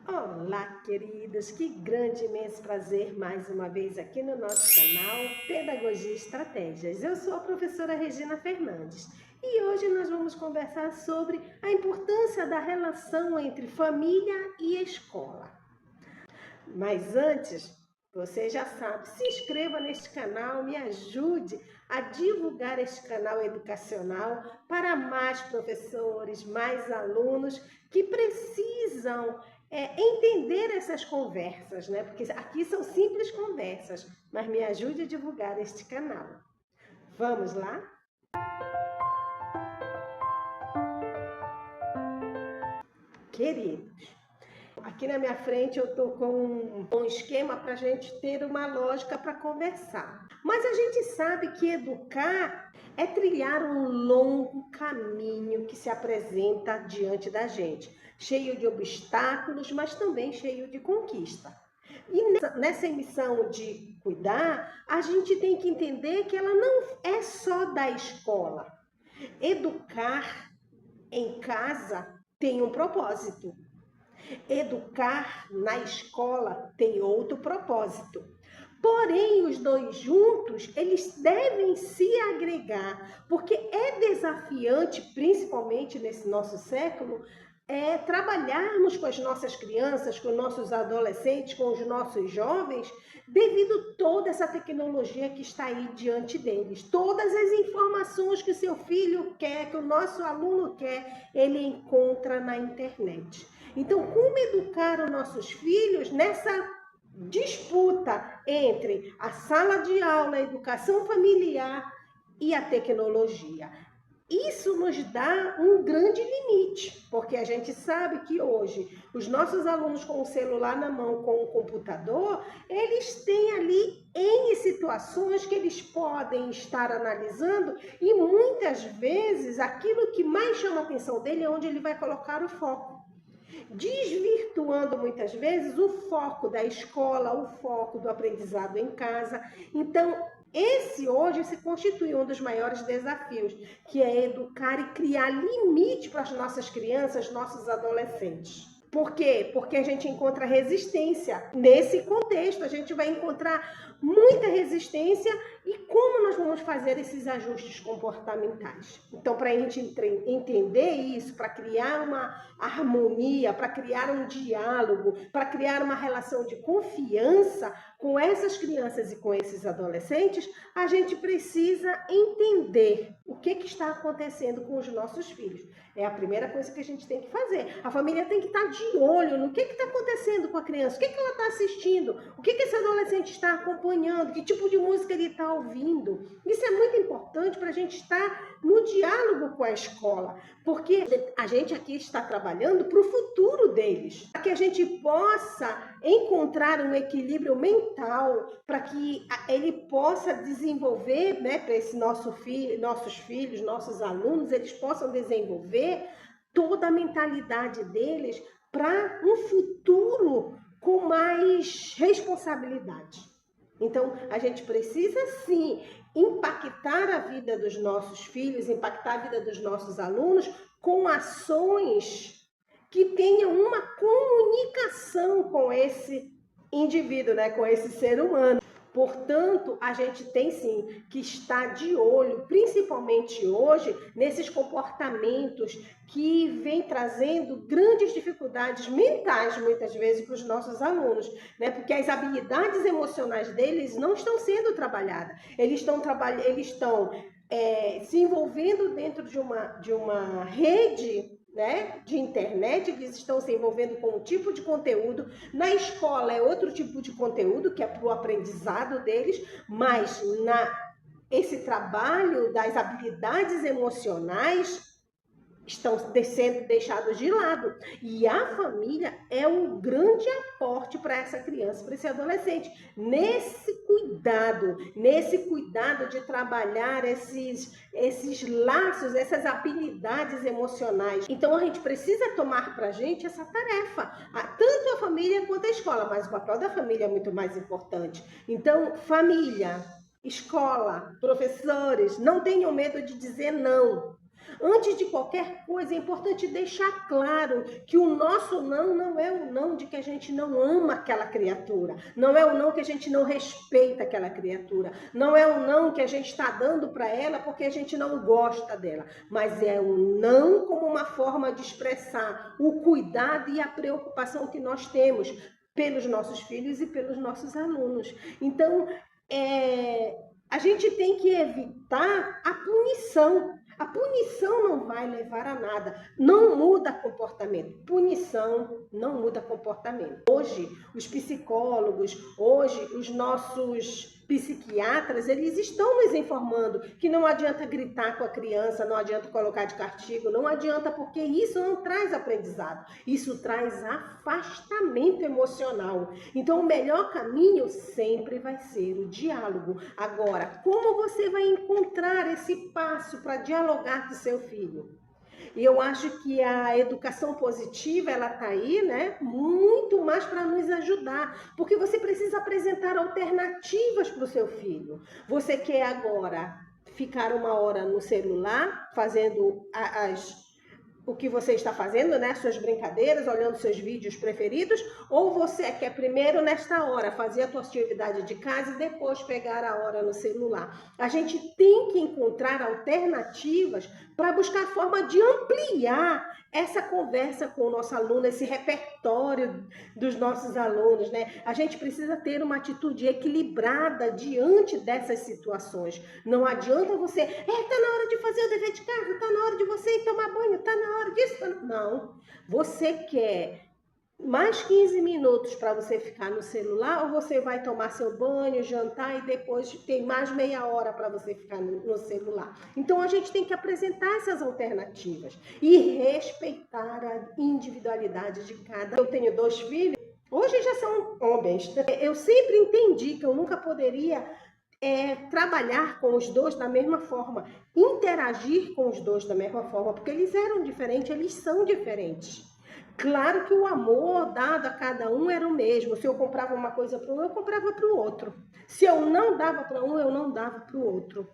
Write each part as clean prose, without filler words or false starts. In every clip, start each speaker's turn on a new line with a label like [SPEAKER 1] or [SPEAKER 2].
[SPEAKER 1] Olá, queridos! Que grande, imenso prazer mais uma vez aqui no nosso canal Pedagogia e Estratégias. Eu sou a professora Regina Fernandes e hoje nós vamos conversar sobre a importância da relação entre família e escola. Mas antes, você já sabe, se inscreva neste canal, me ajude a divulgar este canal educacional para mais professores, mais alunos que precisam entender essas conversas, né? Porque aqui são simples conversas, mas me ajude a divulgar este canal. Vamos lá? Queridos, aqui na minha frente eu estou com um esquema para a gente ter uma lógica para conversar. Mas a gente sabe que educar é trilhar um longo caminho que se apresenta diante da gente, cheio de obstáculos, mas também cheio de conquista. E nessa missão de cuidar, a gente tem que entender que ela não é só da escola. Educar em casa tem um propósito. Educar na escola tem outro propósito. Porém, os dois juntos, eles devem se agregar, porque é desafiante, principalmente nesse nosso século, trabalharmos com as nossas crianças, com os nossos adolescentes, com os nossos jovens, devido a toda essa tecnologia que está aí diante deles. Todas as informações que o seu filho quer, que o nosso aluno quer, ele encontra na internet. Então, como educar os nossos filhos nessa disputa entre a sala de aula, a educação familiar e a tecnologia? Isso nos dá um grande limite, porque a gente sabe que hoje os nossos alunos com o celular na mão, com o computador, eles têm ali N situações que eles podem estar analisando e muitas vezes aquilo que mais chama a atenção dele é onde ele vai colocar o foco, desvirtuando muitas vezes o foco da escola, o foco do aprendizado em casa. Então, esse hoje se constitui um dos maiores desafios, que é educar e criar limite para as nossas crianças, nossos adolescentes. Por quê? Porque a gente encontra resistência. Nesse contexto, a gente vai encontrar muita resistência e como nós vamos fazer esses ajustes comportamentais. Então, para a gente entender isso, para criar uma harmonia, para criar um diálogo, para criar uma relação de confiança com essas crianças e com esses adolescentes, a gente precisa entender o que está acontecendo com os nossos filhos. É a primeira coisa que a gente tem que fazer. A família tem que estar de olho no que está acontecendo com a criança, o que ela está assistindo, o que esse adolescente está acompanhando, que tipo de música ele está ouvindo. Isso é muito importante para a gente estar no diálogo com a escola, porque a gente aqui está trabalhando para o futuro deles, para que a gente possa encontrar um equilíbrio mental, para que ele possa desenvolver, né, para esse nossos filhos, nossos alunos, eles possam desenvolver toda a mentalidade deles para um futuro com mais responsabilidade. Então, a gente precisa sim impactar a vida dos nossos filhos, impactar a vida dos nossos alunos com ações que tenham uma comunicação com esse indivíduo, né, com esse ser humano. Portanto, a gente tem sim que estar de olho, principalmente hoje, nesses comportamentos que vêm trazendo grandes dificuldades mentais, muitas vezes, para os nossos alunos, né? Porque as habilidades emocionais deles não estão sendo trabalhadas. Eles estão se envolvendo dentro de uma rede, né, de internet, eles estão se envolvendo com um tipo de conteúdo. Na escola é outro tipo de conteúdo, que é para o aprendizado deles, mas esse trabalho das habilidades emocionais estão sendo deixados de lado. E a família é um grande aporte para essa criança, para esse adolescente. Nesse cuidado de trabalhar esses laços, essas habilidades emocionais. Então, a gente precisa tomar para a gente essa tarefa. Tanto a família quanto a escola, mas o papel da família é muito mais importante. Então, família, escola, professores, não tenham medo de dizer não. Antes de qualquer coisa, é importante deixar claro que o nosso não é o não de que a gente não ama aquela criatura, não é o não que a gente não respeita aquela criatura, não é o não que a gente está dando para ela porque a gente não gosta dela, mas é o não como uma forma de expressar o cuidado e a preocupação que nós temos pelos nossos filhos e pelos nossos alunos. Então, a gente tem que evitar a punição. A punição não vai levar a nada, não muda comportamento. Punição não muda comportamento. Hoje, os psicólogos, hoje, os nossos psiquiatras, eles estão nos informando que não adianta gritar com a criança, não adianta colocar de castigo, não adianta, porque isso não traz aprendizado, isso traz afastamento emocional. Então, o melhor caminho sempre vai ser o diálogo. Agora, como você vai encontrar esse passo para dialogar com seu filho? E eu acho que a educação positiva, ela está aí, né, muito mais para nos ajudar, porque você precisa apresentar alternativas para o seu filho. Você quer agora ficar 1 hora no celular, fazendo o que você está fazendo, né, suas brincadeiras, olhando seus vídeos preferidos, ou você quer primeiro, nesta hora, fazer a tua atividade de casa e depois pegar a hora no celular? A gente tem que encontrar alternativas para buscar a forma de ampliar essa conversa com o nosso aluno, esse repertório dos nossos alunos, né? A gente precisa ter uma atitude equilibrada diante dessas situações. Não adianta você, tá na hora de fazer o dever de casa, tá na hora de você ir tomar banho, tá na hora disso. Não, você quer mais 15 minutos para você ficar no celular, ou você vai tomar seu banho, jantar e depois tem mais meia hora para você ficar no celular? Então a gente tem que apresentar essas alternativas e respeitar a individualidade de cada. Eu tenho 2 filhos, hoje já são homens. Eu sempre entendi que eu nunca poderia trabalhar com os 2 da mesma forma, interagir com os 2 da mesma forma, porque eles eram diferentes, eles são diferentes. Claro que o amor dado a cada um era o mesmo. Se eu comprava uma coisa para um, eu comprava para o outro. Se eu não dava para um, eu não dava para o outro.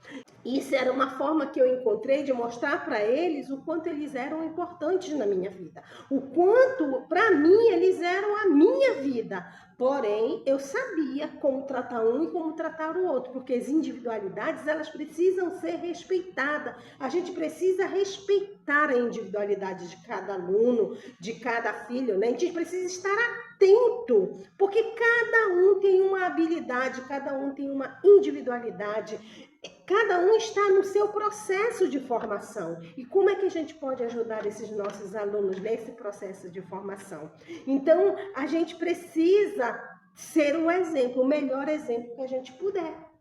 [SPEAKER 1] Isso era uma forma que eu encontrei de mostrar para eles o quanto eles eram importantes na minha vida. O quanto, para mim, eles eram a minha vida. Porém, eu sabia como tratar um e como tratar o outro, porque as individualidades, elas precisam ser respeitadas. A gente precisa respeitar a individualidade de cada aluno, de cada filho, né? A gente precisa estar atento, porque cada um tem uma habilidade, cada um tem uma individualidade, cada um está no seu processo de formação. E como é que a gente pode ajudar esses nossos alunos nesse processo de formação? Então, a gente precisa ser um exemplo, o melhor exemplo que a gente puder.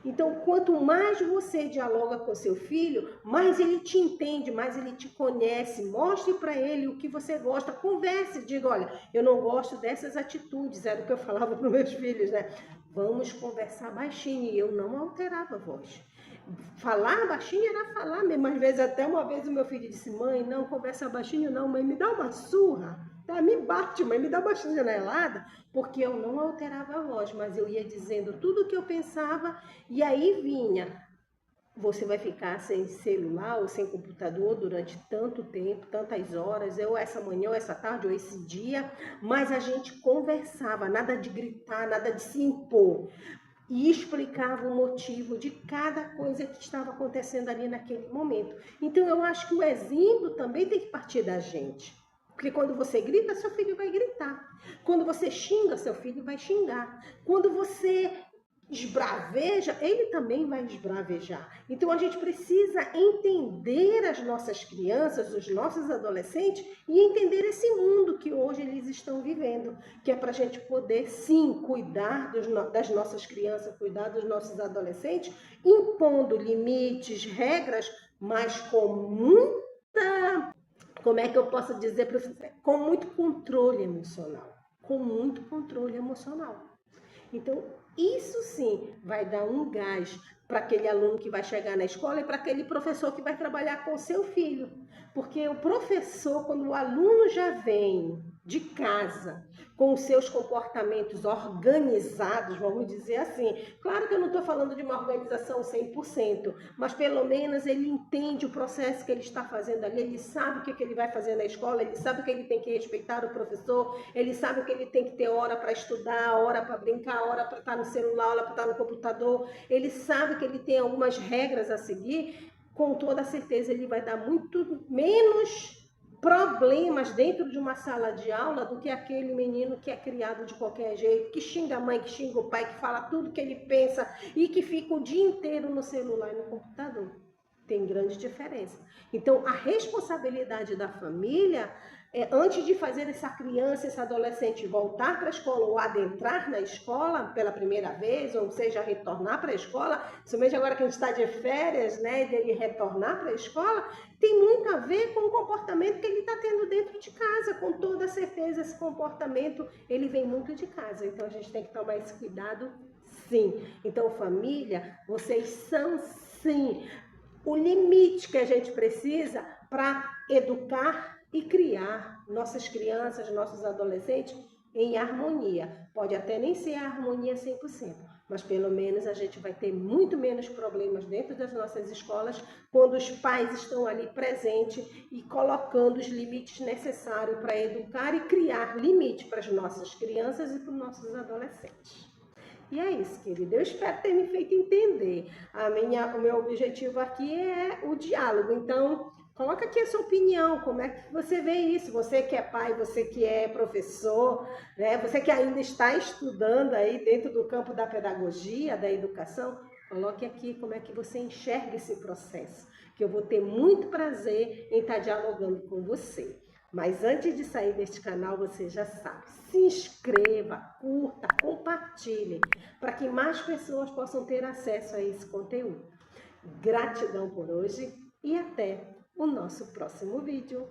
[SPEAKER 1] Então, quanto mais você dialoga com seu filho, mais ele te entende, mais ele te conhece. Mostre para ele o que você gosta, converse, diga, olha, eu não gosto dessas atitudes, era o que eu falava para os meus filhos, né? Vamos conversar baixinho, e eu não alterava a voz. Falar baixinho era falar mesmo, às vezes até uma vez o meu filho disse, mãe, não conversa baixinho não, mãe, me dá uma surra. Me bate, mãe, me dá uma chinelada, porque eu não alterava a voz, mas eu ia dizendo tudo o que eu pensava e aí vinha, você vai ficar sem celular ou sem computador durante tanto tempo, tantas horas, ou essa manhã, ou essa tarde, ou esse dia, mas a gente conversava, nada de gritar, nada de se impor, e explicava o motivo de cada coisa que estava acontecendo ali naquele momento. Então eu acho que o exemplo também tem que partir da gente. Porque quando você grita, seu filho vai gritar. Quando você xinga, seu filho vai xingar. Quando você esbraveja, ele também vai esbravejar. Então a gente precisa entender as nossas crianças, os nossos adolescentes e entender esse mundo que hoje eles estão vivendo, que é para a gente poder sim cuidar das nossas crianças, cuidar dos nossos adolescentes, impondo limites, regras, mas com muita, como é que eu posso dizer para você? Com muito controle emocional. Com muito controle emocional. Então, isso sim vai dar um gás para aquele aluno que vai chegar na escola e para aquele professor que vai trabalhar com o seu filho. Porque o professor, quando o aluno já vem de casa, com os seus comportamentos organizados, vamos dizer assim. Claro que eu não estou falando de uma organização 100%, mas pelo menos ele entende o processo que ele está fazendo ali, ele sabe o que ele vai fazer na escola, ele sabe que ele tem que respeitar o professor, ele sabe que ele tem que ter hora para estudar, hora para brincar, hora para estar no celular, hora para estar no computador, ele sabe que ele tem algumas regras a seguir. Com toda certeza ele vai dar muito menos problemas dentro de uma sala de aula do que aquele menino que é criado de qualquer jeito, que xinga a mãe, que xinga o pai, que fala tudo que ele pensa e que fica o dia inteiro no celular e no computador. Tem grande diferença. Então, a responsabilidade da família antes de fazer essa criança, esse adolescente voltar para a escola ou adentrar na escola pela primeira vez, ou seja, retornar para a escola, somente agora que a gente está de férias, né, dele retornar para a escola, tem muito a ver com o comportamento que ele está tendo dentro de casa. Com toda certeza, esse comportamento, ele vem muito de casa. Então, a gente tem que tomar esse cuidado, sim. Então, família, vocês são, sim, o limite que a gente precisa para educar e criar nossas crianças, nossos adolescentes em harmonia. Pode até nem ser a harmonia 100%, mas pelo menos a gente vai ter muito menos problemas dentro das nossas escolas quando os pais estão ali presentes e colocando os limites necessários para educar e criar limite para as nossas crianças e para os nossos adolescentes. E é isso, querida. Eu espero ter me feito entender. O meu objetivo aqui é o diálogo. Então, coloca aqui a sua opinião. Como é que você vê isso? Você que é pai, você que é professor, né? Você que ainda está estudando aí dentro do campo da pedagogia, da educação, coloque aqui como é que você enxerga esse processo, que eu vou ter muito prazer em estar dialogando com você. Mas antes de sair deste canal, você já sabe, se inscreva, curta, compartilhe, para que mais pessoas possam ter acesso a esse conteúdo. Gratidão por hoje e até o nosso próximo vídeo.